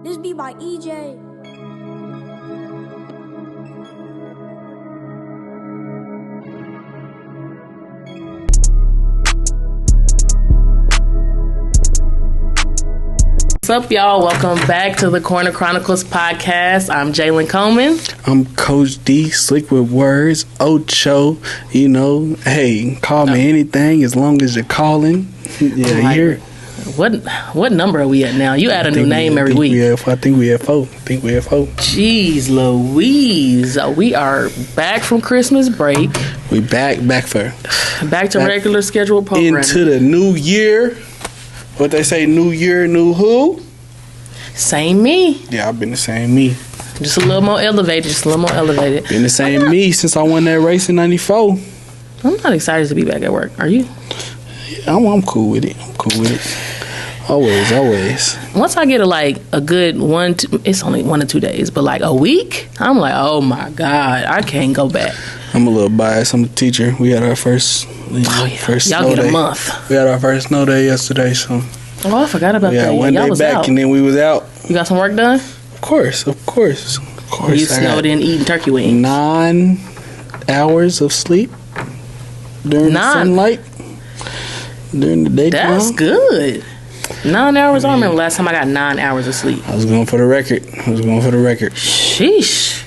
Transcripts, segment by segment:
This be by EJ. What's up, y'all? Welcome back to the Chronicles podcast. I'm Jaelyn Coleman. I'm Coach D, slick with words, Ocho. You know, hey, call me anything as long as you're calling. Yeah, Like, here. What number are we at now? You add a new name every week. I think we have 4. Jeez Louise. We are back from Christmas break. We back to regular scheduled programming. into the new year. What they say, new year, new who? Same me. Yeah, I've been the same me. Just a little more elevated. Been the same me since I won that race in 94. I'm not excited to be back at work. Are you? Yeah, I'm cool with it. Always. Once I get a good it's only 1 or 2 days, but like a week, I'm like, oh my God, I can't go back. I'm a little biased. I'm a teacher. We had our first Y'all snow get day. a month. We had our first snow day yesterday, so Oh, I forgot about yeah, that. one Y'all day was back, out. and then we was out. You got some work done? Of course. You snowed in eating turkey wings. 9 hours of sleep during the sunlight during the daytime. That's good. 9 hours. I remember last time I got 9 hours of sleep. I was going for the record. Sheesh.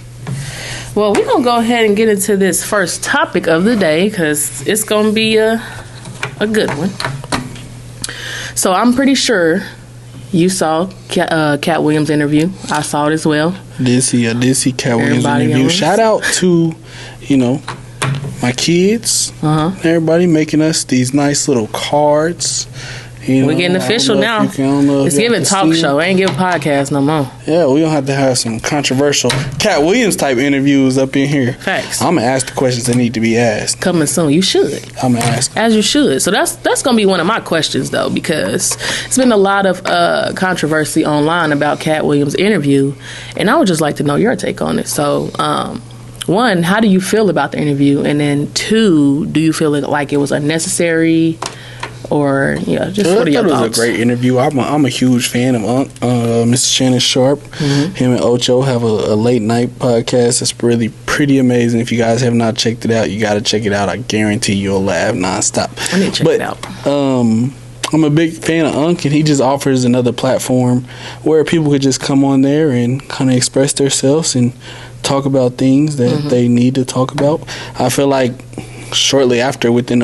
Well, we're going to go ahead and get into this first topic of the day because it's going to be a good one. So I'm pretty sure you saw Katt Williams' interview. I saw it as well. Did see Katt Williams' interview. Shout out to, my kids. Everybody making us these nice little cards. We're getting official now. It's giving talk show. I ain't giving podcast no more. Yeah, we don't have to have some controversial Katt Williams type interviews up in here. Facts. I'm going to ask the questions that need to be asked. Coming soon. You should. I'm going to ask. As you should. So that's going to be one of my questions, though, because it's been a lot of controversy online about Katt Williams' interview, and I would just like to know your take on it. So, 1, how do you feel about the interview? And then 2, do you feel like it was unnecessary? Or, just what are your thoughts? It was a great interview. I'm a huge fan of Mr. Shannon Sharp. Him and Ocho have a late night podcast. It's really pretty amazing. If you guys have not checked it out, you got to check it out. I guarantee you'll laugh nonstop. I need to check it out. I'm a big fan of Unc, and he just offers another platform where people could just come on there and kind of express themselves and talk about things that they need to talk about. I feel like shortly after, within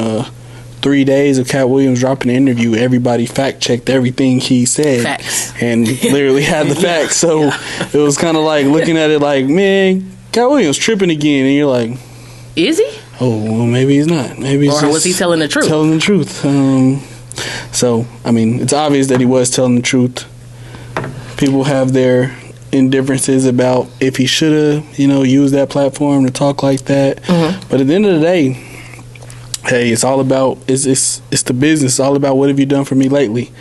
3 days of Katt Williams dropping the interview, everybody fact-checked everything he said. Facts. And literally had the facts. So it was kind of like looking at it like, man, Katt Williams tripping again. And you're like... Is he? Oh, well, maybe he's not. Maybe he's or was he telling the truth? Telling the truth. So, I mean, it's obvious that he was telling the truth. People have their indifferences about if he should have, used that platform to talk like that. But at the end of the day, hey, it's all about it's the business. It's all about what have you done for me lately.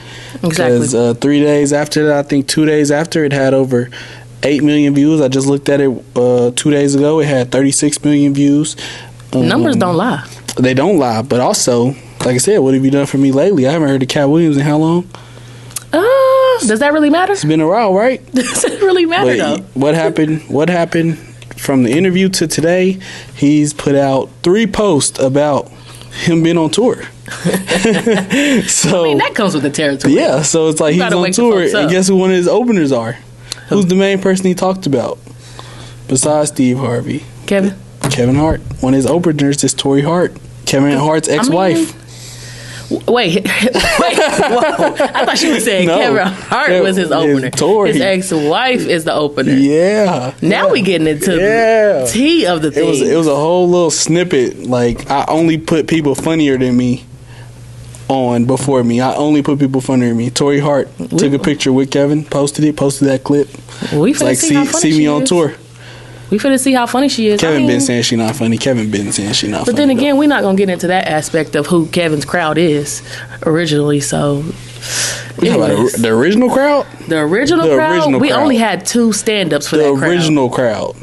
Exactly. Because 3 days after that, I think 2 days after, it had over 8 million views. I just looked at it 2 days ago. It had 36 million views. Numbers don't lie. They don't lie. But also, like I said, what have you done for me lately? I haven't heard of Katt Williams in how long? Does that really matter? It's been a while, right? Does it really matter, though? What happened from the interview to today? He's put out 3 posts about him being on tour. So that comes with the territory. Yeah, so it's like he's on tour, and guess who one of his openers are? Who's the main person he talked about besides Steve Harvey? Kevin Hart. One of his openers is Torrey Hart, Kevin Hart's ex-wife. Wait, whoa. I thought you were saying Kevin Hart was his opener. His ex-wife is the opener. Yeah. Now we getting into the tea of the thing. It was a whole little snippet. Like, I only put people funnier than me on before me. Torrey Hart took a picture with Kevin, posted that clip. We finna see how funny see me on tour. We finna see how funny she is. Kevin been saying she not funny. But then again, we're not gonna get into that aspect of who Kevin's crowd is originally. So, the original crowd. The original crowd. We only had 2 stand-ups for that crowd. The original crowd.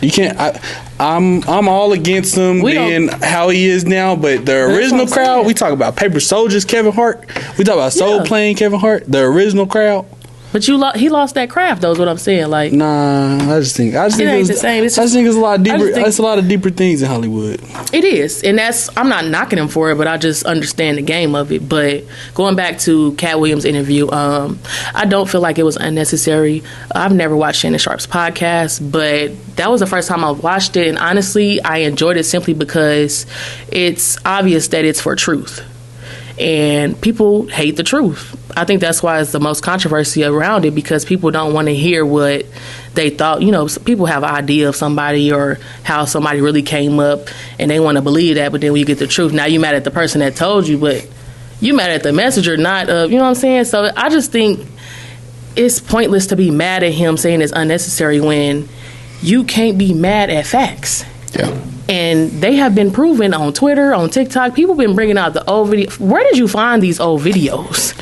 You can't. I'm all against him being how he is now, but the original crowd. We talk about Paper Soldiers, Kevin Hart. We talk about Soul Plane, Kevin Hart. The original crowd. But he lost that craft, though, is what I'm saying. Like, nah, I just think it ain't the same. I just think it's a lot deeper. It's a lot of deeper things in Hollywood. It is, and I'm not knocking him for it, but I just understand the game of it. But going back to Katt Williams' interview, I don't feel like it was unnecessary. I've never watched Shannon Sharp's podcast, but that was the first time I watched it, and honestly, I enjoyed it simply because it's obvious that it's for truth. And people hate the truth. I think that's why it's the most controversy around it, because people don't want to hear what they thought. You know, people have an idea of somebody or how somebody really came up, and they want to believe that, but then when you get the truth, now you mad at the person that told you, but you mad at the messenger, not you know what I'm saying? So I just think it's pointless to be mad at him saying it's unnecessary when you can't be mad at facts. Yeah. And they have been proven on Twitter, on TikTok. People been bringing out the old video. Where did you find these old videos?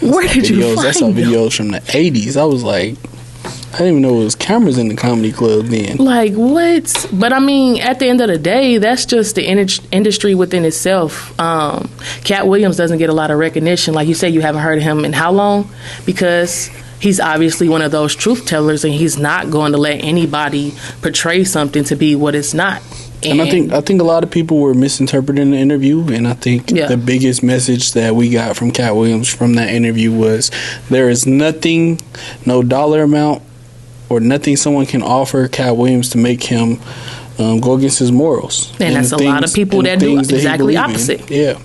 Where did you find them? I saw videos from the 80s. I was like, I didn't even know it was cameras in the comedy club then. Like, what? But, I mean, at the end of the day, that's just the industry within itself. Katt Williams doesn't get a lot of recognition. Like you say, you haven't heard of him in how long? Because he's obviously one of those truth tellers, and he's not going to let anybody portray something to be what it's not. And I think a lot of people were misinterpreting the interview, and I think the biggest message that we got from Katt Williams from that interview was there is nothing, no dollar amount or nothing someone can offer Katt Williams to make him go against his morals. And that's a lot of people that do exactly opposite. Yeah.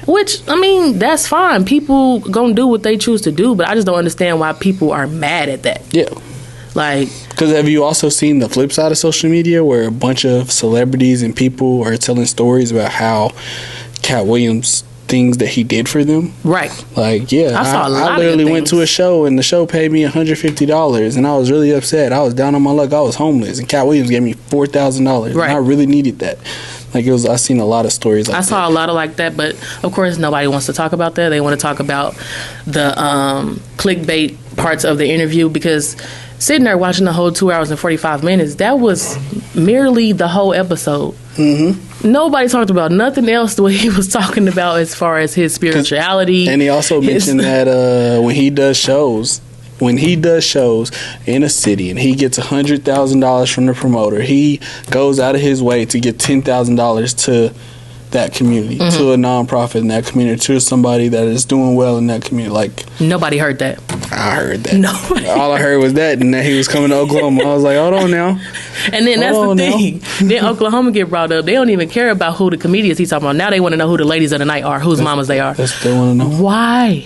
Which, I mean, that's fine. People gonna do what they choose to do, but I just don't understand why people are mad at that. Yeah. Like, because have you also seen the flip side of social media where a bunch of celebrities and people are telling stories about how Katt Williams things that he did for them? Right. Like, yeah, I saw a lot I literally went to a show and the show paid me $150 and I was really upset. I was down on my luck. I was homeless and Katt Williams gave me $4,000. Right. And I really needed that. Like, I seen a lot of stories like that. I saw a lot of like that, but of course nobody wants to talk about that. They want to talk about the clickbait parts of the interview, because sitting there watching the whole 2 hours and 45 minutes, that was merely the whole episode. Mm-hmm. Nobody talked about nothing else the way he was talking about as far as his spirituality. And he also mentioned that when he does shows in a city and he gets $100,000 from the promoter, he goes out of his way to get $10,000 to that community, to a nonprofit in that community, to somebody that is doing well in that community. Like, nobody heard that. I heard that. Nobody. All I heard was that, and that he was coming to Oklahoma. I was like, hold on now. And then that's the thing. Then Oklahoma get brought up. They don't even care about who the comedians he's talking about. Now they want to know who the ladies of the night are, whose mamas they are. That's what they want to know. Why?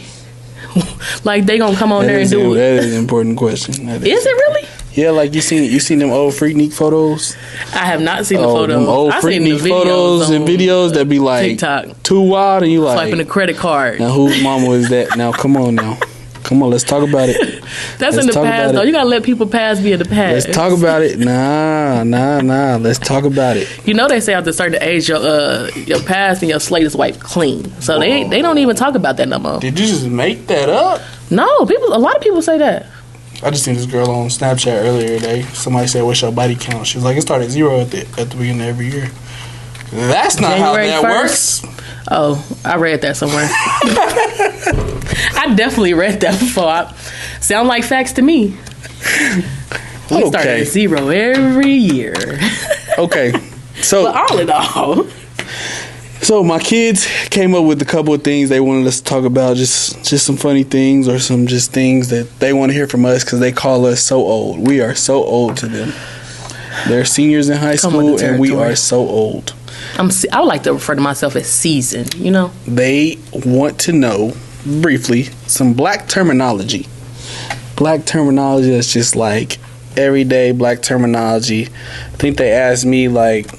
Like, they gonna come on there and do it. That is an important question. Is it really? Yeah, like you seen them old Freaknik photos? I have not seen the photos. Them old Freaknik photos and videos that be like TikTok. Too wild, and you like swiping a credit card. Now whose mama is that? Now come on, let's talk about it. That's in the past, though. You gotta let people past be in the past. Let's talk about it. Nah. Let's talk about it. You know they say after a certain age, your past and your slate is wiped clean. So they don't even talk about that no more. Did you just make that up? No, a lot of people say that. I just seen this girl on Snapchat earlier today. Somebody said, "What's your body count?" She was like, "It started at 0 at the beginning of every year." That's not January how that 1st? Works. Oh, I read that somewhere. I definitely read that before. Sound like facts to me. We started at 0 every year. Okay, so but all in all. So my kids came up with a couple of things they wanted us to talk about, just some funny things or some just things that they want to hear from us because they call us so old. We are so old to them. They're seniors in high school and we are so old. I would like to refer to myself as seasoned, you know? They want to know, briefly, some black terminology. Black terminology that's just like everyday black terminology. I think they asked me like,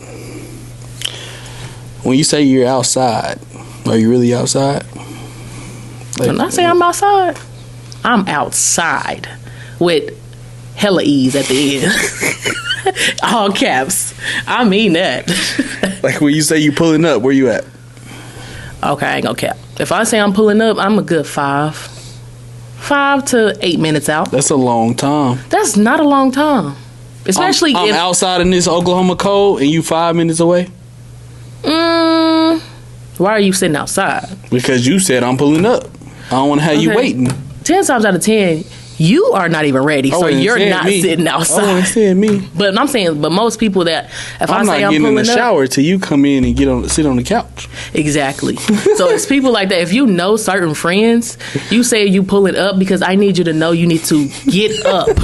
when you say you're outside, are you really outside? Like, when I say I'm outside, I'm outside with hella E's at the end. All caps. I mean that. Like when you say you pulling up, where you at? Okay, I ain't gonna cap. If I say I'm pulling up, I'm a good 5 to 8 minutes out. That's a long time. That's not a long time. Especially I'm outside in this Oklahoma cold and you 5 minutes away? Why are you sitting outside? Because you said I'm pulling up. I don't want to have you waiting. 10 times out of 10, You are not even ready, so you're not sitting outside. I said me. But I'm saying, but most people that if I'm I say not I'm getting pulling in the shower till you come in and sit on the couch. Exactly. So it's people like that. If you know certain friends, you say you pulling up because I need you to know you need to get up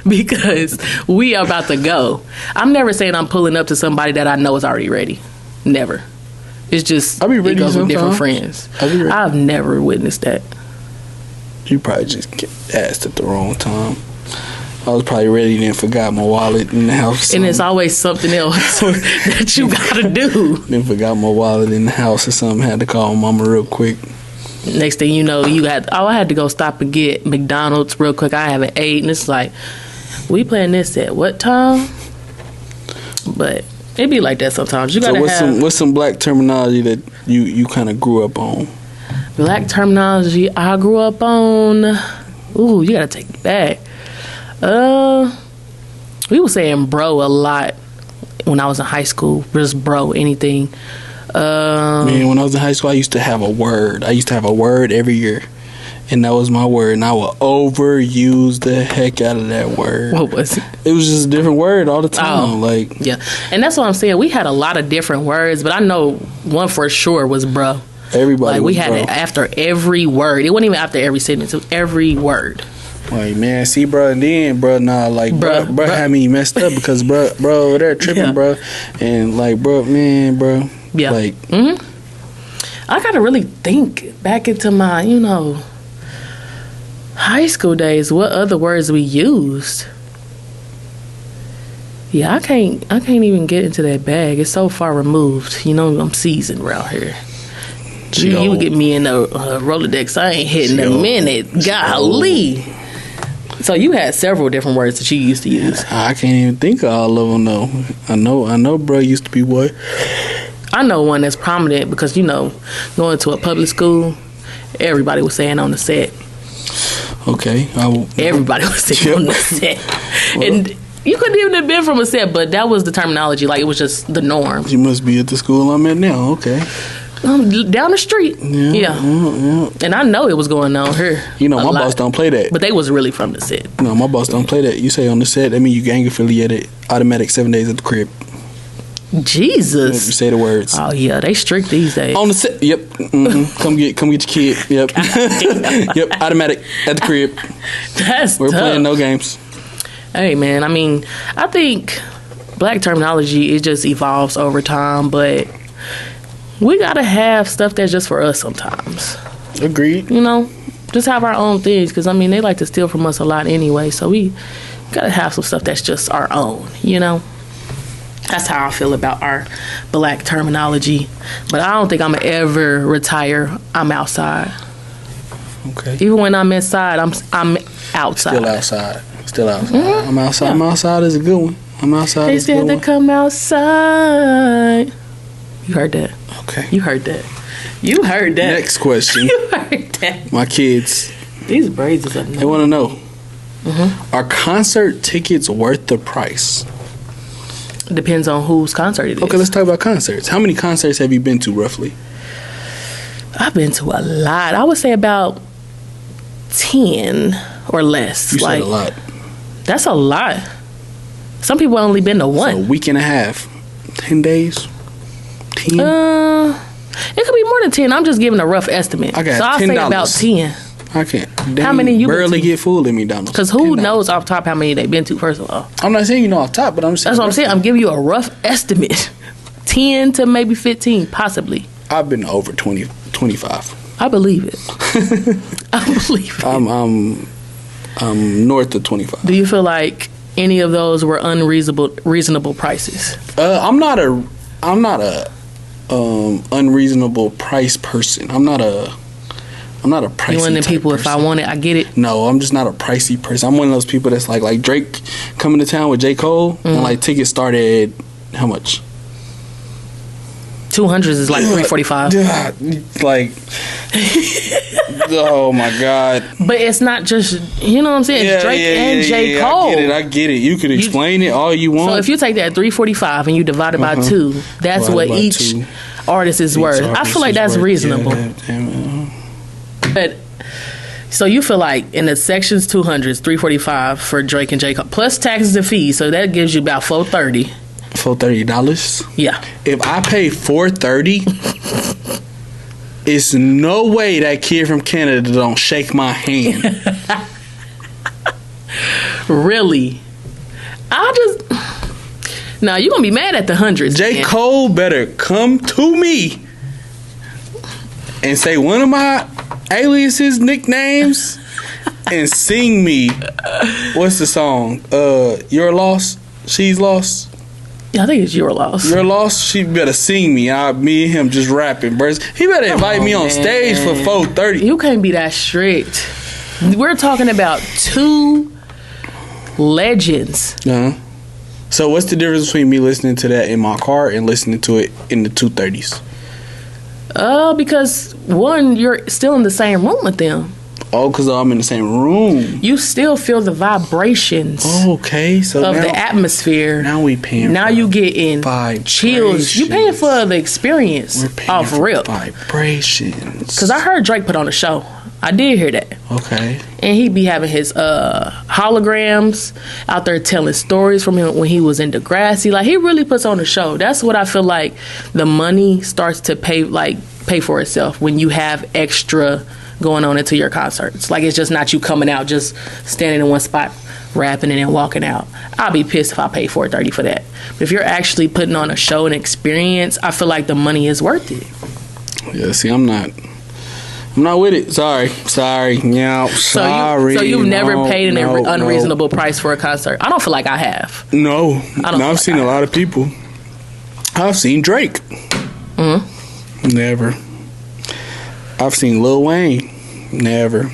because we are about to go. I'm never saying I'm pulling up to somebody that I know is already ready. Never. It's just I'll be ready it goes with different sometimes. friends. I've never witnessed that. You probably just get asked at the wrong time. I was probably ready and forgot my wallet in the house. And it's always something else that you gotta do. Then forgot my wallet in the house or something. Had to call mama real quick. Next thing you know, I had to go stop and get McDonald's real quick. I haven't ate, and it's like, we playing this at what time? But it be like that sometimes. You gotta what's some black terminology that you kind of grew up on? Black terminology I grew up on. Ooh, you gotta take it back. We were saying bro a lot when I was in high school. Just bro, anything. Man, when I was in high school, I used to have a word. I used to have a word every year, and that was my word. And I would overuse the heck out of that word. What was it? It was just a different word all the time. Yeah, and that's what I'm saying. We had a lot of different words, but I know one for sure was bro. Everybody we was had bro. it after every word. It wasn't even after every sentence. It was every word. Like, man, see, bro, and then, bro, nah, like, bro had me messed up because, bro over there tripping, bro, and like, bro, man, bro, yeah, like, I gotta really think back into my, high school days. What other words we used? Yeah, I can't even get into that bag. It's so far removed. I'm seasoned around here. You would get me in the Rolodex. I ain't hitting a minute. Golly. So you had several different words that you used to use. I can't even think of all of them though. I know, bro used to be what? I know one that's prominent because going to a public school, everybody was saying on the set. Okay. Everybody was saying on the set, and you couldn't even have been from a set, but that was the terminology. Like it was just the norm. You must be at the school I'm at now. Okay. Down the street. Yeah. And I know it was going on here. My boss don't play that. But they was really from the set. No, my boss don't play that. You say on the set, that mean you gang affiliated, automatic 7 days at the crib. Jesus. You say the words. Oh yeah, they strict these days. On the set, yep. Mm-hmm. Come get your kid. Yep. Yep, automatic at the crib. We're tough. playing no games. Hey man, I think black terminology, it just evolves over time, but we gotta have stuff that's just for us sometimes. Agreed. Just have our own things, because they like to steal from us a lot anyway, so we gotta have some stuff that's just our own. That's how I feel about our black terminology. But I don't think I'm gonna ever retire. I'm outside. Okay. Even when I'm inside, I'm outside. Still outside. Mm-hmm. I'm outside. Yeah. I'm outside is a good one. I'm outside. They said to come outside. You heard that. Okay. You heard that. Next question. You heard that. My kids. These braids is annoying. They want to know. Mm-hmm. Are concert tickets worth the price? Depends on whose concert it is. Okay, let's talk about concerts. How many concerts have you been to, roughly? I've been to a lot. I would say about 10 or less. You said a lot. That's a lot. Some people only been to one. So a week and a half. 10 days? 10? It could be more than 10. I'm just giving a rough estimate. I got so I'll say about 10. I can't. How many you barely been to? Get food at McDonald's. Because who knows off top how many they've been to, first of all. I'm not saying off top, but I'm saying. That's what I'm saying. I'm giving you a rough estimate. 10 to maybe 15, possibly. I've been over 20, 25. I believe it. I believe it. I'm north of 25. Do you feel like any of those were reasonable prices? I'm not a unreasonable price person. I'm not a pricey. You one of them people, person. If I want it, I get it? No, I'm just not a pricey person. I'm one of those people that's like Drake coming to town with J. Cole, and like tickets started how much? 200s is like $345. Like, oh my God! But it's not just what I'm saying. It's Drake and J. Cole. I get it. You could explain it all you want. So if you take that $345 and you divide it by 2, that's what each artist is worth. I feel like that's reasonable. Yeah, But So you feel like in the sections 200s, 345 for Drake and J. Cole, plus taxes and fees, so that gives you about $430. $430? Yeah. If I pay $430, it's no way that kid from Canada don't shake my hand. Really? Now you're gonna be mad at the hundreds. J. Cole better come to me and say one of my aliases, nicknames, and sing me. What's the song? You're lost. She's lost. Yeah, I think it's Your Loss. You're lost. She better sing me. Me and him just rapping. He better invite me on stage for $430. You can't be that strict. We're talking about two legends. So what's the difference between me listening to that in my car and listening to it in the 230s? Because one, you're still in the same room with them. Oh, because I'm in the same room. You still feel the vibrations. Okay, so of the atmosphere. Now we paying. Now you getting chills. You paying for the experience. We're paying off rip. Vibrations. Because I heard Drake put on a show. I did hear that. Okay. And he be having his holograms out there telling stories from him when he was in Degrassi. Like, he really puts on a show. That's what I feel like the money starts to pay for itself when you have extra going on into your concerts. Like, it's just not you coming out just standing in one spot rapping and then walking out. I'll be pissed if I pay $430 for that. But if you're actually putting on a show and experience, I feel like the money is worth it. Yeah, see, I'm not with it. Sorry. Yeah, sorry. So you've never paid an unreasonable price for a concert? I don't feel like I have. No. I've seen a lot of people. I've seen Drake. Mm-hmm. Never. I've seen Lil Wayne. Never.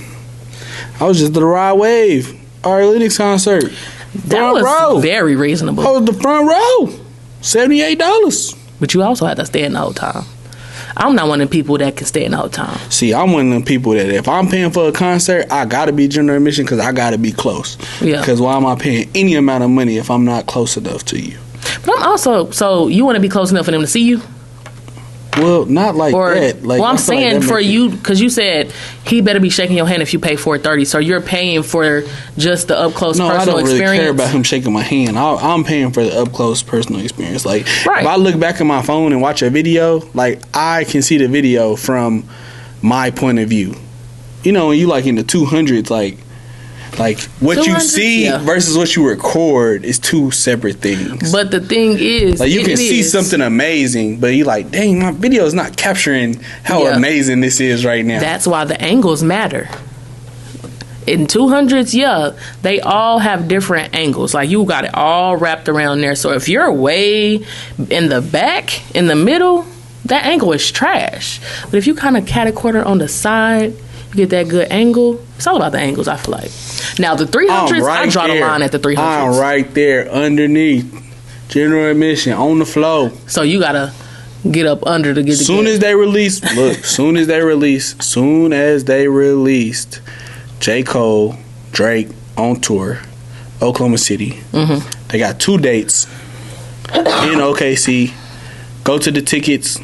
I was just at the Ride Wave Ari Lennox concert. That was very reasonable. I was the front row. $78. But you also had to stay in the whole time. I'm not one of the people that can stay in the whole time. See, I'm one of the people that if I'm paying for a concert, I gotta be general admission because I gotta be close. Yeah. Because why am I paying any amount of money if I'm not close enough to you? But I'm also, so you want to be close enough for them to see you? Well, not like that. Like, well, I'm saying for you, because you said he better be shaking your hand if you pay $430. So you're paying for just the up close personal experience. No, I don't really care about him shaking my hand. I'm paying for the up close personal experience. Like, if I look back at my phone and watch a video, like, I can see the video from my point of view. You know, when you like in the 200s, like what you see versus what you record is two separate things. But the thing is, like, you can see something amazing, but you like, dang, my video is not capturing how amazing this is right now. That's why the angles matter. In 200s, they all have different angles. Like, you got it all wrapped around there. So if you're way in the back, in the middle, that angle is trash. But if you kind of cat a quarter on the side, you get that good angle. It's all about the angles, I feel like. Now, the 300s, I draw the line at the 300s. I'm right there underneath. General admission, on the floor. So you got to get up under to get the soon as they released J. Cole, Drake on tour, Oklahoma City. Mm-hmm. They got 2 dates in OKC. Go to the tickets,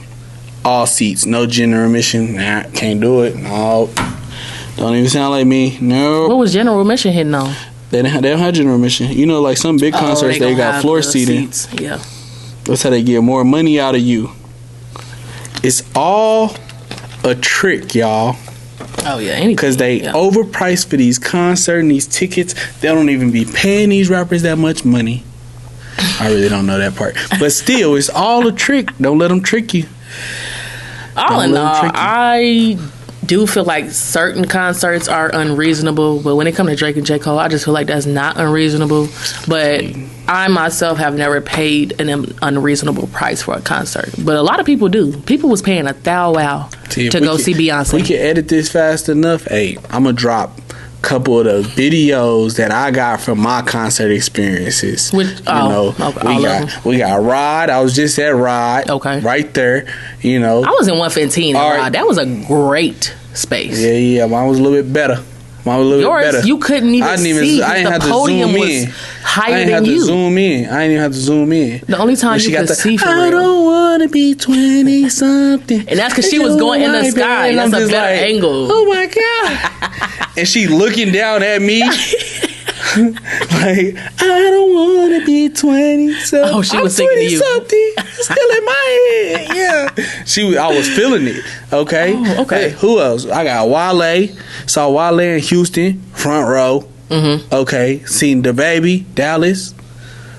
all seats, no general admission. Nah, can't do it. No. Don't even sound like me. No. What was general admission hitting on? They don't have general admission. You know, like some big concerts, they got floor seating. Yeah. That's how they get more money out of you. It's all a trick, y'all. Oh, yeah. Because they overpriced for these concerts and these tickets. They don't even be paying these rappers that much money. I really don't know that part. But still, it's all a trick. Don't let them trick you. All in all, I do feel like certain concerts are unreasonable, but when it comes to Drake and J. Cole, I just feel like that's not unreasonable. But I myself have never paid an unreasonable price for a concert. But a lot of people do. People was paying $1,000 to go see Beyonce. We can edit this fast enough. Hey, I'm going to drop a couple of the videos that I got from my concert experiences. We got Rod. I was just at Rod. Okay. Right there. You know. I was in 115 at Rod. That was a great space. Yeah. Mine was a little bit better. Yours, you couldn't even see. I didn't have to zoom in. Higher I didn't have to zoom in. I didn't even have to zoom in. The only time you could see for real. I don't want to be 20-something. And that's because she was going in the sky. That's a better angle. Oh, my God. and she looking down at me. Like, I don't want to be 20. So she was singing to you. Something still in my head. Yeah, I was feeling it. Okay. Oh, okay. Hey, who else? I got Wale. Saw Wale in Houston, front row. Mm-hmm. Okay. Seen the baby, Dallas,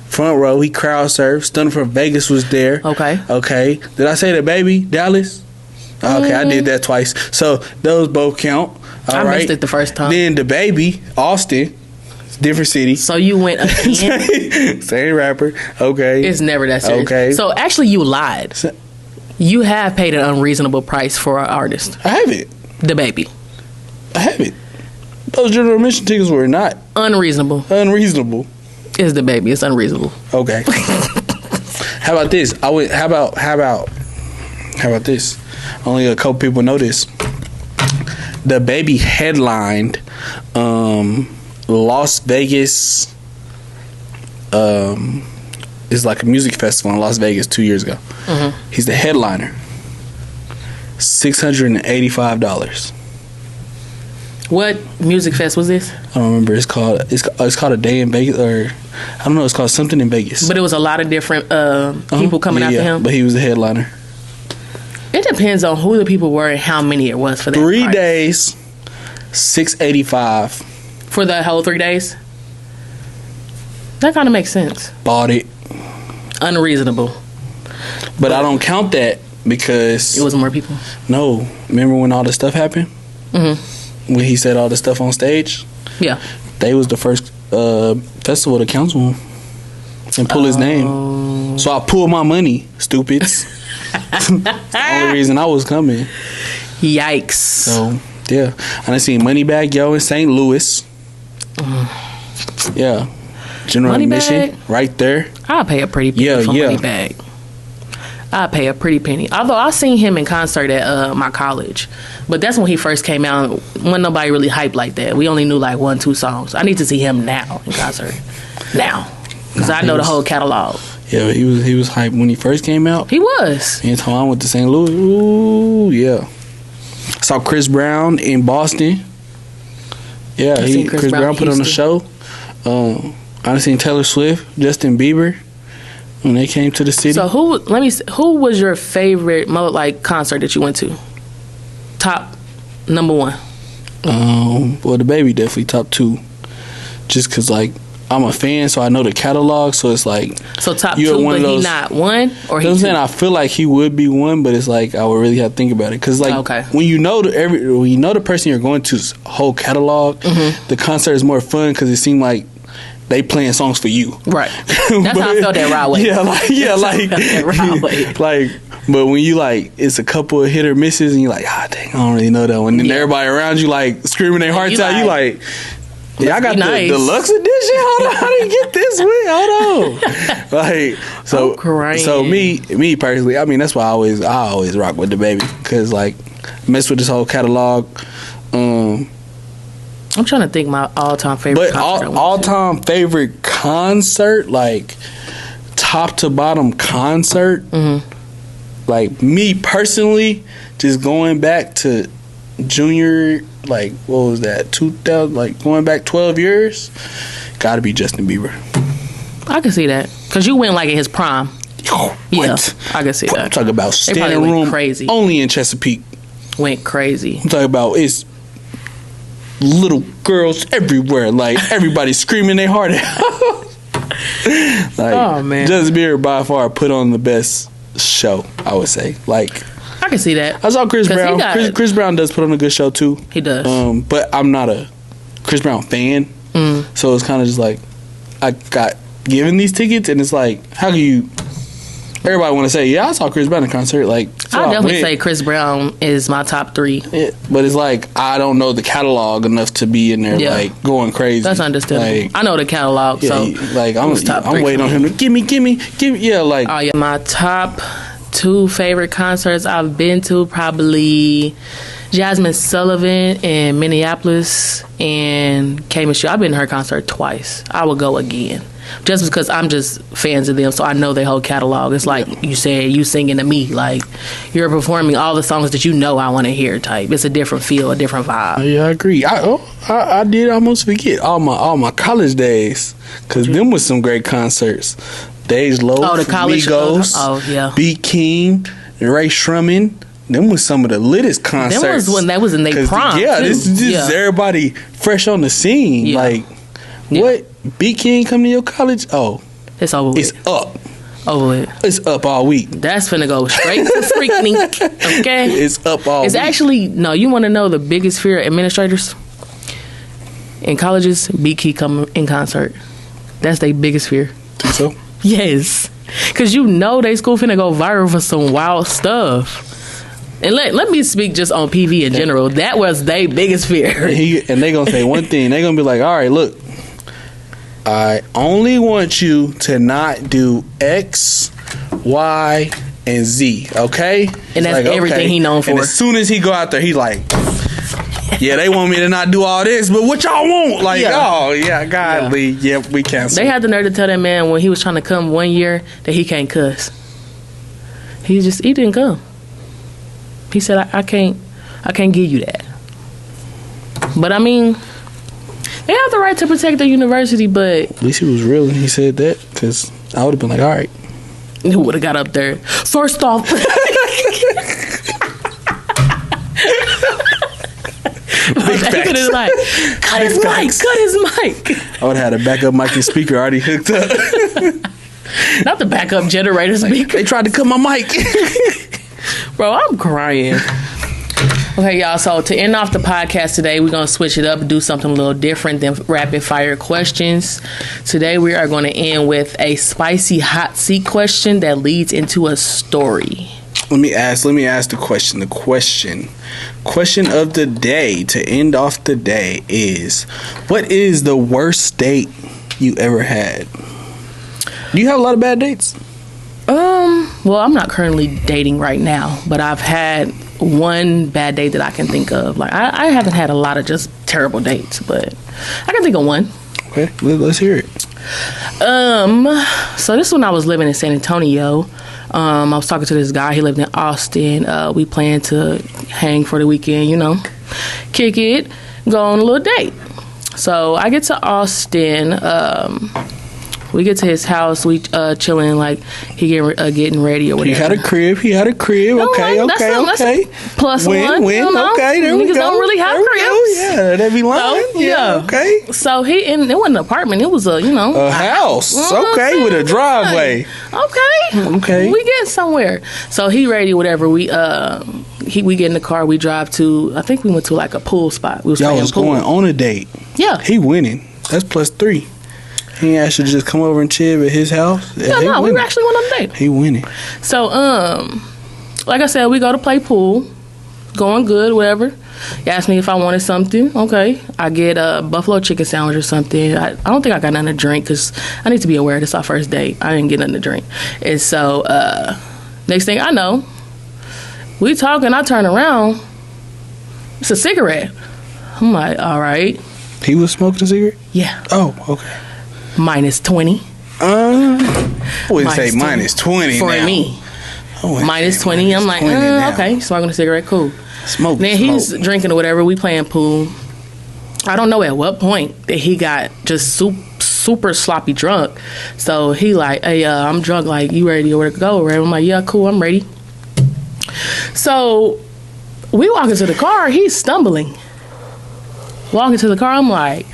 front row. He crowd surfed. Stunner from Vegas was there. Okay. Okay. Did I say the baby, Dallas? Okay, I did that twice. So those both count. All right. Missed it the first time. Then the baby, Austin. Different city. So you went again? Same rapper. Okay. It's never that serious. Okay. So actually you lied. You have paid an unreasonable price for an artist. I haven't. The baby. I haven't. Those general admission tickets were not unreasonable. It's the baby. It's unreasonable. Okay. How about this? How about this? Only a couple people know this. The baby headlined Las Vegas. It's like a music festival in Las Vegas 2 years ago. Mm-hmm. He's the headliner. $685. What music fest was this? I don't remember. It's called a day in Vegas, or I don't know. It's called something in Vegas. But it was a lot of different people coming after him. But he was the headliner. It depends on who the people were and how many it was for that. 3 days, $685 for the whole 3 days. That kind of makes sense. Bought it. Unreasonable. But I don't count that because it was more people. No, remember when all this stuff happened? Mm-hmm. When he said all this stuff on stage? Yeah. They was the first festival to cancel him and pull his name. So I pulled my money, stupids. That's the only reason I was coming. Yikes. So yeah, I done seen Moneybagg Yo in St. Louis. Yeah, general admission right there. I'll pay a pretty penny for Moneybagg. I'll pay a pretty penny. Although I seen him in concert at my college, but that's when he first came out. Wasn't nobody really hyped like that. We only knew like 1-2 songs. I need to see him now in concert. Now, because I know the whole catalog. Yeah, he was hyped when he first came out. He was. Anytime I went to St. Louis, ooh yeah. Saw Chris Brown in Boston. Yeah, Chris Brown put on a show. I seen Taylor Swift, Justin Bieber when they came to the city. So who was your favorite concert that you went to? Top number one. Well, the baby definitely top 2. Just cause I'm a fan, so I know the catalog. So it's like top 2, but he not one, or he. I'm saying I feel like he would be one, but it's like I would really have to think about it because when you know the person you're going to's whole catalog, mm-hmm. the concert is more fun because it seemed like they playing songs for you. Right. That's how I felt that Rod Wave. But when you it's a couple of hit or misses, and you're like, dang, I don't really know that one. And then everybody around you screaming their hearts out. You like. Yeah, I got the deluxe edition. Hold on, how did you get this one? Hold on. So me personally, I mean, that's why I always rock with the baby because mess with this whole catalog. I'm trying to think my all-time favorite. But all-time favorite concert, top to bottom concert. Mm-hmm. Me personally, just going back to junior. What was that? 2000, going back 12 years, gotta be Justin Bieber. I can see that because you went in his prime. Yeah, I can see that. I'm talking about standing room crazy. Only in Chesapeake. Went crazy. I'm talking about it's little girls everywhere. Everybody screaming their heart out. Oh man, Justin Bieber by far put on the best show. I would say I can see that. I saw Chris Brown. Chris Brown does put on a good show too. He does. But I'm not a Chris Brown fan, so it's kind of just I got given these tickets, and it's how can you? Everybody want to say, yeah, I saw Chris Brown in concert. I definitely say Chris Brown is my top 3. Yeah, but it's I don't know the catalog enough to be in there going crazy. That's understandable. I know the catalog, so I'm waiting on him to give me. Yeah, oh yeah, my top 2 favorite concerts I've been to, probably Jasmine Sullivan in Minneapolis and K Michelle. I've been to her concert twice. I would go again. Just because I'm just fans of them, so I know their whole catalog. It's like you said, you singing to me. Like, you're performing all the songs that you know I want to hear type. It's a different feel, a different vibe. Yeah, I agree. I did almost forget all my college days, because them was some great concerts. Days Low, the college Migos, B. King, Ray Shrumman. Them was some of the littest concerts. Them was when that was in their prime. Yeah, too. this is everybody fresh on the scene. Yeah. Like, what? B. King come to your college? Oh, it's over with. It's up. Over with. It's up all week. That's finna go straight to Freaknik. Okay? It's up all week. It's actually, no, you want to know the biggest fear of administrators? In colleges, B. King come in concert. That's their biggest fear. Think so? Yes. Because you know they school finna go viral for some wild stuff. And let me speak just on PV in general. That was their biggest fear. And they gonna say one thing. They gonna be like, all right, look, I only want you to not do X, Y, and Z, okay? And that's like, everything he known for. And as soon as he go out there, he like, yeah, they want me to not do all this, but what y'all want? Like, oh, yeah, godly. Yeah, we cancel. They had the nerve to tell that man when he was trying to come one year that he can't cuss. He didn't come. He said, I can't give you that. But I mean, they have the right to protect their university, but at least he was real and he said that, because I would have been like, all right. He would have got up there. First off, cut his mic. I would have had a backup mic and speaker already hooked up. Not the backup generator speaker. They tried to cut my mic. Bro, I'm crying. Okay, y'all, so to end off the podcast today, we're going to switch it up and do something a little different than rapid fire questions. Today, we are going to end with a spicy hot seat question that leads into a story. Let me ask the question. The question of the day to end off the day is, what is the worst date you ever had? Do you have a lot of bad dates? Well, I'm not currently dating right now, but I've had one bad date that I can think of. Like, I haven't had a lot of just terrible dates, but I can think of one. Okay, let's hear it. So this is when I was living in San Antonio. I was talking to this guy. He lived in Austin. We planned to hang for the weekend, kick it, go on a little date. So I get to Austin. We get to his house. We chilling, like he getting ready or whatever. He had a crib. No, okay. Plus one. Win. Okay, there we go. Niggas don't really have cribs. Yeah, they be lying. So, yeah. Okay. So it wasn't an apartment. It was a house. Okay, with a driveway. Okay. We get somewhere. So he ready, whatever. We get in the car. We drive to. I think we went to like a pool spot. Y'all was going on a date. Yeah. He winning. That's +3. He asked you to just come over and chill at his house. No, we actually went on a date. He winning. So, like I said, we go to play pool. Going good, whatever. He asked me if I wanted something. Okay. I get a buffalo chicken sandwich or something. I don't think I got nothing to drink because I need to be aware this is our first date. I didn't get nothing to drink. And so, next thing I know, we talking, I turn around. It's a cigarette. I'm like, all right. He was smoking a cigarette? Yeah. Oh, okay. -20. I wouldn't say -20 for now. me. -20. I'm like, okay, smoking a cigarette, cool. Smoke. Then he's drinking or whatever. We playing pool. I don't know at what point that he got just super sloppy drunk. So he like, hey, I'm drunk. Like, you ready to go? Right? I'm like, yeah, cool. I'm ready. So we walk into the car. He's stumbling. Walking to the car, I'm like,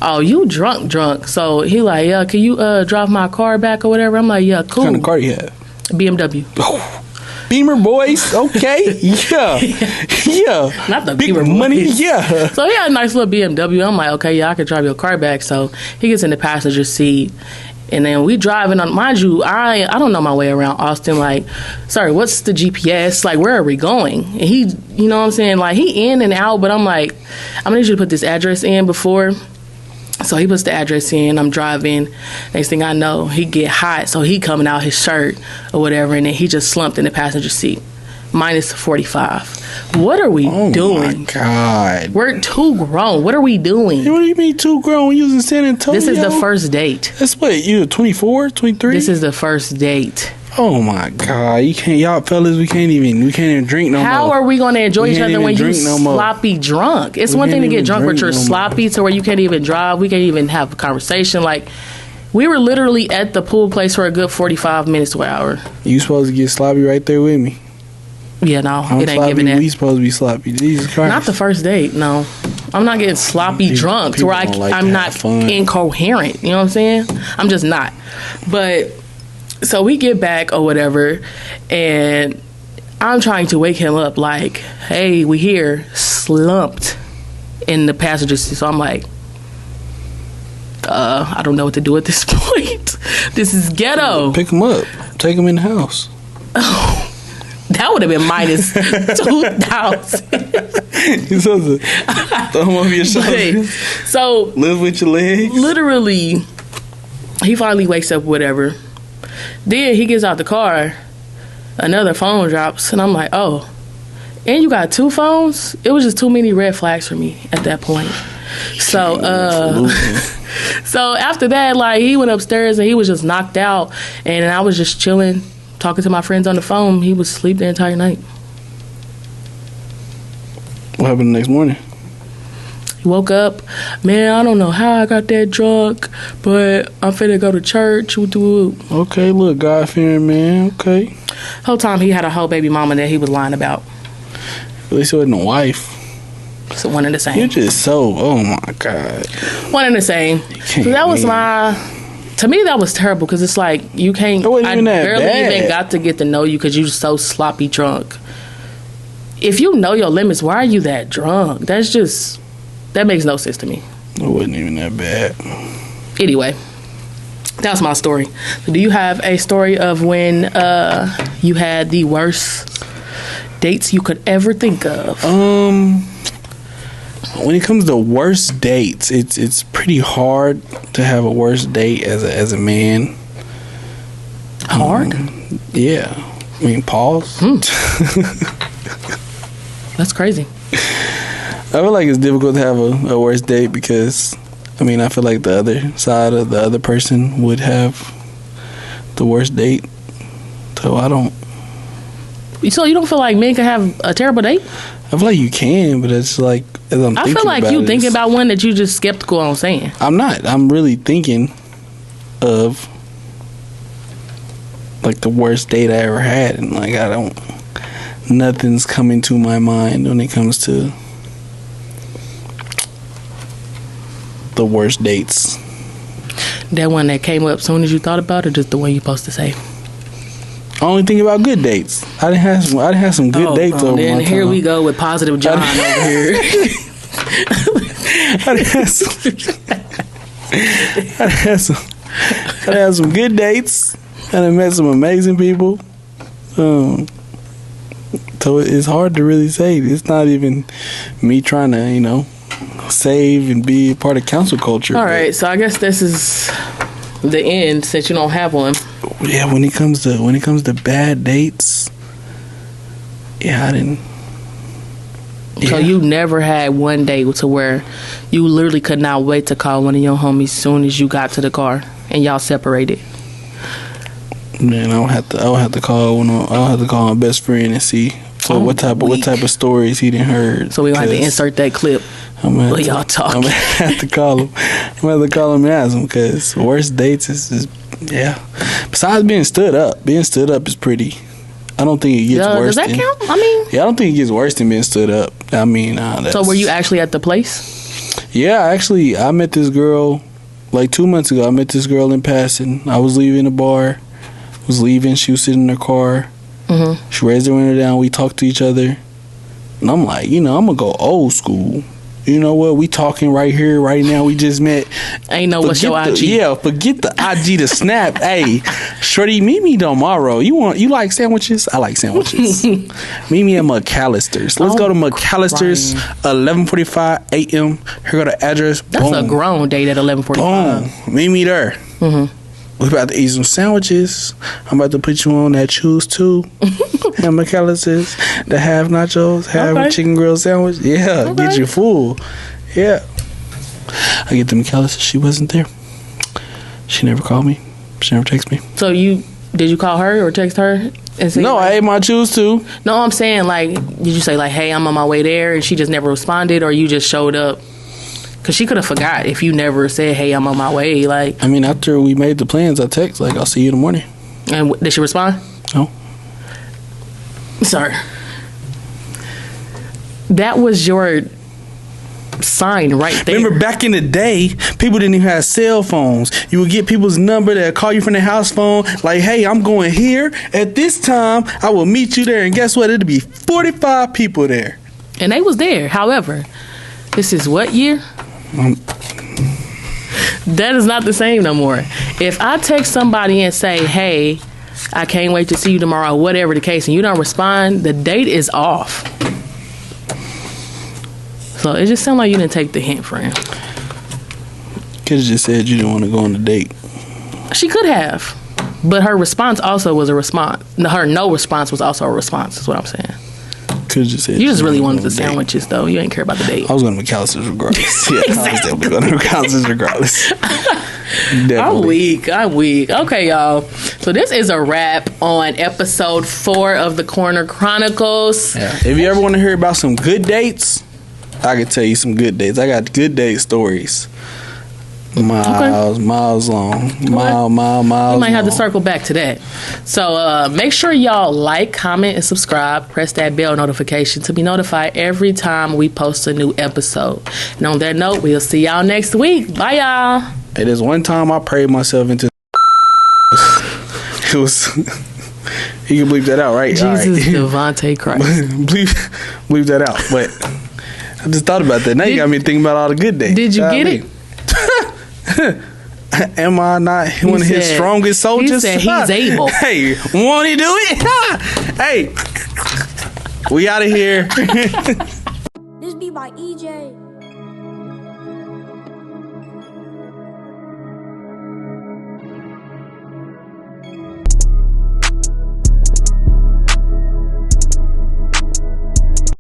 oh, you drunk. So he like, yeah, can you drive my car back or whatever? I'm like, yeah, cool. What kind of car you have? BMW. Oh, Beamer boys, okay, yeah. Not the big Beamer money, boys. yeah. So he had a nice little BMW. I'm like, okay, yeah, I can drive your car back. So he gets in the passenger seat. And then we driving on, mind you, I don't know my way around Austin. Like, sorry, what's the GPS? Like, where are we going? And he, you know what I'm saying? Like, he in and out, but I'm like, I'm gonna need you to put this address in before. So he puts the address in. I'm driving. Next thing I know, he get hot. So he coming out his shirt or whatever, and then he just slumped in the passenger seat. minus 45. What are we doing? Oh my God. We're too grown. What are we doing? Hey, what do you mean too grown? We was in San Antonio. This is the first date. That's what, you 24, 23? This is the first date. Oh my God. You can't, y'all fellas, we can't even drink no more. How are we going to enjoy each other when you sloppy drunk? It's one thing to get drunk, but you're sloppy to where you can't even drive. We can't even have a conversation. Like, we were literally at the pool place for a good 45 minutes to an hour. You supposed to get sloppy right there with me. Yeah, no, I'm it ain't sloppy, giving that. We supposed to be sloppy. Jesus Christ. Not the first date, no. I'm not getting sloppy drunk to where I'm not incoherent. You know what I'm saying? I'm just not. But, so we get back or whatever, and I'm trying to wake him up like, hey, we here, slumped in the passenger seat. So I'm like, I don't know what to do at this point. This is ghetto. Pick him up. Take him in the house. Oh. That would have been minus 2,000. You're supposed to throw him over your shoulders. So, live with your legs. Literally, he finally wakes up, whatever. Then he gets out the car. Another phone drops, and I'm like, oh. And you got 2 phones? It was just too many red flags for me at that point. So, so after that, like, he went upstairs and he was just knocked out, and I was just chilling, talking to my friends on the phone. He was asleep the entire night. What happened the next morning? He woke up. Man, I don't know how I got that drunk, but I'm finna go to church. Okay, look, God-fearing man. Okay. Whole time he had a whole baby mama that he was lying about. At least it wasn't a wife. So one and the same. You're just so, oh my God. One and the same. So that was to me, that was terrible because it's like you can't. I barely even got to get to know you because you're so sloppy drunk. If you know your limits, why are you that drunk? That makes no sense to me. It wasn't even that bad. Anyway, that's my story. So do you have a story of when you had the worst dates you could ever think of? When it comes to worst dates, it's pretty hard to have a worst date as a man. Hard? Yeah. I mean, pause. That's crazy. I feel like it's difficult to have a worst date because, I mean, I feel like the other side of the other person would have the worst date. So I don't. So you don't feel like men can have a terrible date? I feel like you can, but it's like, as I'm thinking I feel like about you thinking about one that you just skeptical on saying. I'm not. I'm really thinking of like the worst date I ever had, and like nothing's coming to my mind when it comes to the worst dates. That one that came up soon as you thought about it, or just the one you supposed to say? I only think about good dates. I didn't have some good dates over my time. Here we go with positive John over here. I had some good dates. And I met some amazing people. So it's hard to really say. It's not even me trying to, save and be part of council culture. All right, so I guess this is the end since you don't have one. Yeah, when it comes to bad dates, yeah, I didn't. Yeah. So you never had one date to where you literally could not wait to call one of your homies as soon as you got to the car and y'all separated. Man, I would have to call my best friend and see what type of stories he done heard. So we gonna have to insert that clip. Y'all talking. I'm gonna have to call him. And ask him because worst dates is yeah. Besides being stood up is pretty. I don't think it gets worse. Does that count? I mean, yeah, I don't think it gets worse than being stood up. I mean, so were you actually at the place? Yeah, I met this girl like 2 months ago. I met this girl in passing. I was leaving the bar. She was sitting in her car. Mm-hmm. She raised her window down. We talked to each other, and I'm like, I'm gonna go old school. You know what? We talking right here, right now. We just met. Ain't know what's your IG. Yeah, forget the IG to snap. Hey, shorty, meet me tomorrow. You like sandwiches? I like sandwiches. Meet me at McAllister's. Let's go to McAllister's. 11:45 a.m. Here go the address. That's a grown date at 11:45. Boom. Meet me there. Mm-hmm. We about to eat some sandwiches. I'm about to put you on that Choose 2. And McAllister's, the half nachos, half Okay. chicken grilled sandwich. Yeah, Okay. get you full. Yeah. I get the McAllister. She wasn't there. She never called me. She never texted me. So did you call her or text her? And say, No, like, I ate my juice too. No, I'm saying, like, did you say, like, hey, I'm on my way there, and she just never responded, or you just showed up? Because she could have forgot if you never said, hey, I'm on my way. Like, I mean, after we made the plans, I text, like, I'll see you in the morning. and did she respond? No. Sorry. That was your sign right there. Remember back in the day, people didn't even have cell phones. You would get people's number that call you from their house phone, like, hey, I'm going here at this time. I will meet you there. And guess what? It'll be 45 people there. And they was there. However, this is what year? That is not the same no more. If I text somebody and say, hey, I can't wait to see you tomorrow, whatever the case, and you don't respond, the date is off. So it just sounded like you didn't take the hint, friend. Could have just said you didn't want to go on a date. She could have. But her response also was a response. Her no response was also a response, is what I'm saying. Could have just said You just really wanted wanted the sandwiches, though. You ain't care about the date. I was going to McAllister's regardless. Yeah, Exactly. I was definitely going to McAllister's regardless. Definitely. I'm weak. Okay, y'all. So this is a wrap on episode 4 of the Corner Chronicles. Yeah. If you ever want to hear about some good dates, I can tell you some good dates. I got good date stories. Miles long. Miles We might have to long. circle back to that. So make sure y'all like, comment, and subscribe. Press that bell notification to be notified every time we post a new episode. And on that note, we'll see y'all next week. Bye, y'all. Hey, there's one time I prayed myself into it was you can bleep that out, right? Jesus All right. Devontae Christ. bleep that out. But I just thought about that. Now you got me thinking about all the good days. Did you get it? Am I not one of his said- strongest soldiers? he said he's able. Hey, won't he do it? Hey, we out of here.